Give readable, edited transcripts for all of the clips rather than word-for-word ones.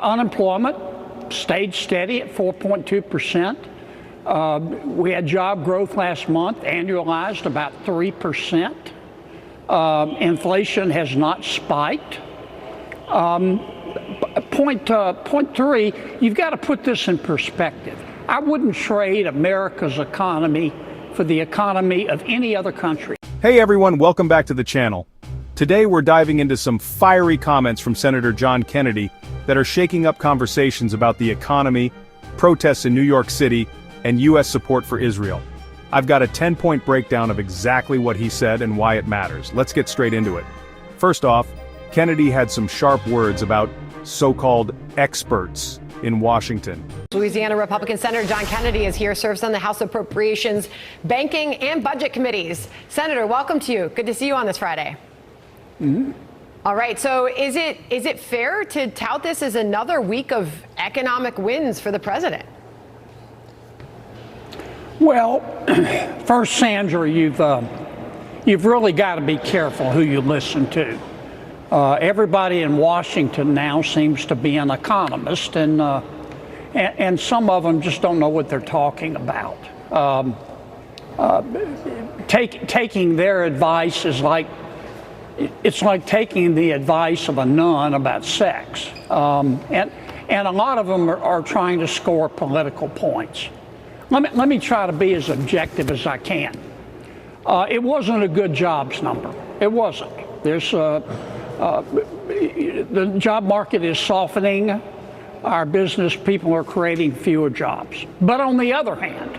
Unemployment stayed steady at 4.2%. We had job growth last month, annualized about 3%. Inflation has not spiked. Point three, you've got to put this in perspective. I wouldn't trade America's economy for the economy of any other country. Hey everyone, welcome back to the channel. Today we're diving into some fiery comments from Senator John Kennedy that are shaking up conversations about the economy, protests in New York City, and U.S. support for Israel. I've got a 10-point breakdown of exactly what he said and why it matters. Let's get straight into it. First off, Kennedy had some sharp words about so-called experts in Washington. Louisiana Republican Senator John Kennedy is here, serves on the House Appropriations, Banking, and Budget Committees. Senator, welcome to you. Good to see you on this Friday. All right, so is it fair to tout this as another week of economic wins for the president? Well, first, Sandra, you've really got to be careful who you listen to. Everybody in Washington now seems to be an economist, and some of them just don't know what they're talking about. Taking their advice is like taking the advice of a nun about sex, and a lot of them are trying to score political points. Let me try to be as objective as I can. It wasn't a good jobs number. It wasn't. The job market is softening. Our business people are creating fewer jobs. But on the other hand,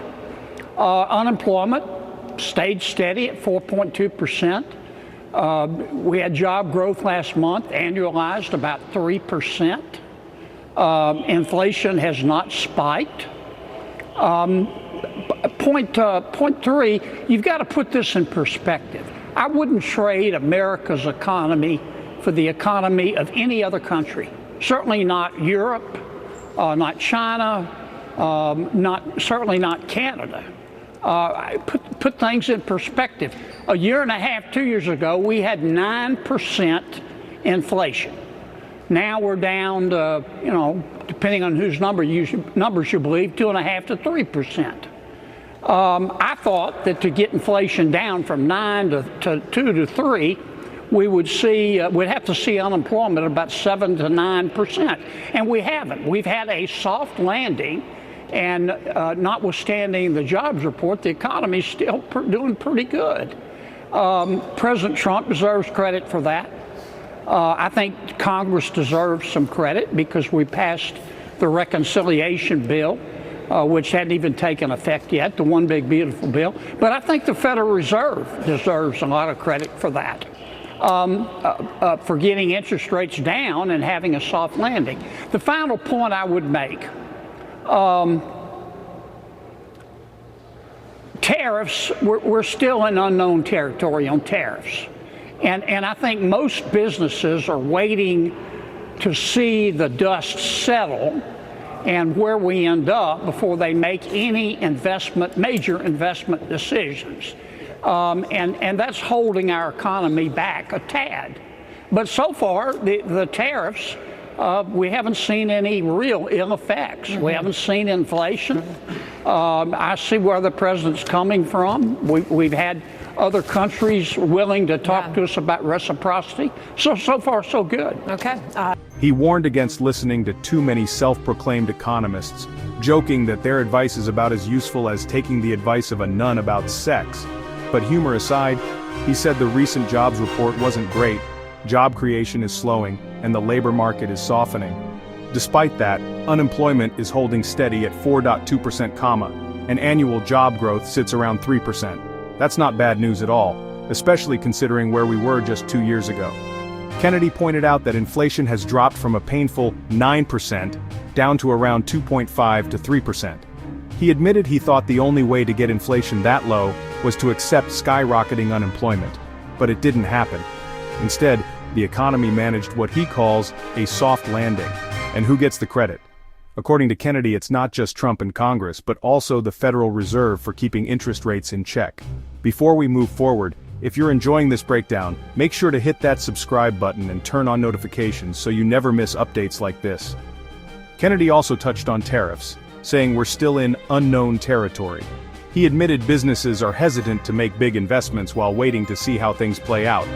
unemployment stayed steady at 4.2%. We had job growth last month, annualized about 3%. Inflation has not spiked. Point three, you've got to put this in perspective. I wouldn't trade America's economy for the economy of any other country. Certainly not Europe, not China, certainly not Canada. Put things in perspective. A year and a half, 2 years ago, we had 9% inflation. Now we're down to, depending on whose numbers you believe, 2.5% to 3%. I thought that to get inflation down from 9 to 2 to 3, we'd have to see unemployment at about 7 to 9%, and we haven't. We've had a soft landing, and notwithstanding the jobs report, the economy's still doing pretty good. President Trump deserves credit for that. I think Congress deserves some credit because we passed the reconciliation bill, which hadn't even taken effect yet, the one big beautiful bill. But I think the Federal Reserve deserves a lot of credit for that, for getting interest rates down and having a soft landing. The final point I would make, tariffs, we're still in unknown territory on tariffs. And I think most businesses are waiting to see the dust settle and where we end up before they make any major investment decisions. And that's holding our economy back a tad. But so far, the tariffs, we haven't seen any real ill effects. We haven't seen inflation. I see where the president's coming from. We've had other countries willing to talk to us about reciprocity. So far, so good. Okay. He warned against listening to too many self-proclaimed economists, joking that their advice is about as useful as taking the advice of a nun about sex. But humor aside, he said the recent jobs report wasn't great, job creation is slowing, and the labor market is softening. Despite that, unemployment is holding steady at 4.2%, and annual job growth sits around 3%. That's not bad news at all, especially considering where we were just 2 years ago. Kennedy pointed out that inflation has dropped from a painful 9% down to around 2.5 to 3%. He admitted he thought the only way to get inflation that low was to accept skyrocketing unemployment, but it didn't happen. Instead, the economy managed what he calls a soft landing. And who gets the credit? According to Kennedy, it's not just Trump and Congress, but also the Federal Reserve for keeping interest rates in check. Before we move forward, if you're enjoying this breakdown, make sure to hit that subscribe button and turn on notifications so you never miss updates like this. Kennedy also touched on tariffs, saying we're still in unknown territory. He admitted businesses are hesitant to make big investments while waiting to see how things play out.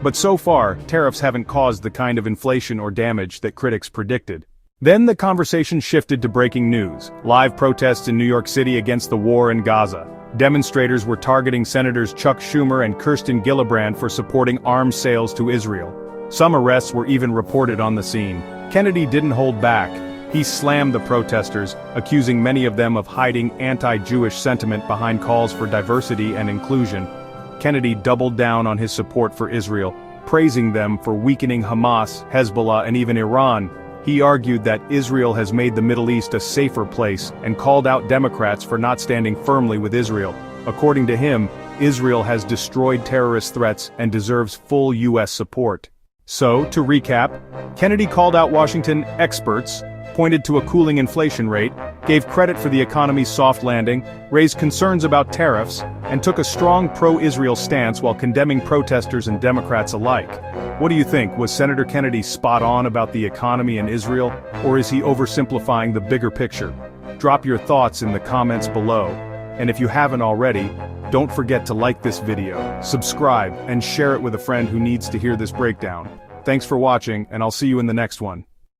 But so far, tariffs haven't caused the kind of inflation or damage that critics predicted. Then the conversation shifted to breaking news: live protests in New York City against the war in Gaza. Demonstrators were targeting Senators Chuck Schumer and Kirsten Gillibrand for supporting arms sales to Israel. Some arrests were even reported on the scene. Kennedy didn't hold back. He slammed the protesters, accusing many of them of hiding anti-Jewish sentiment behind calls for diversity and inclusion. Kennedy doubled down on his support for Israel, praising them for weakening Hamas, Hezbollah, and even Iran. He argued that Israel has made the Middle East a safer place and called out Democrats for not standing firmly with Israel. According to him, Israel has destroyed terrorist threats and deserves full U.S. support. So, to recap, Kennedy called out Washington experts, pointed to a cooling inflation rate, gave credit for the economy's soft landing, raised concerns about tariffs, and took a strong pro-Israel stance while condemning protesters and Democrats alike. What do you think? Was Senator Kennedy spot on about the economy and Israel, or is he oversimplifying the bigger picture? Drop your thoughts in the comments below. And if you haven't already, don't forget to like this video, subscribe, and share it with a friend who needs to hear this breakdown. Thanks for watching, and I'll see you in the next one.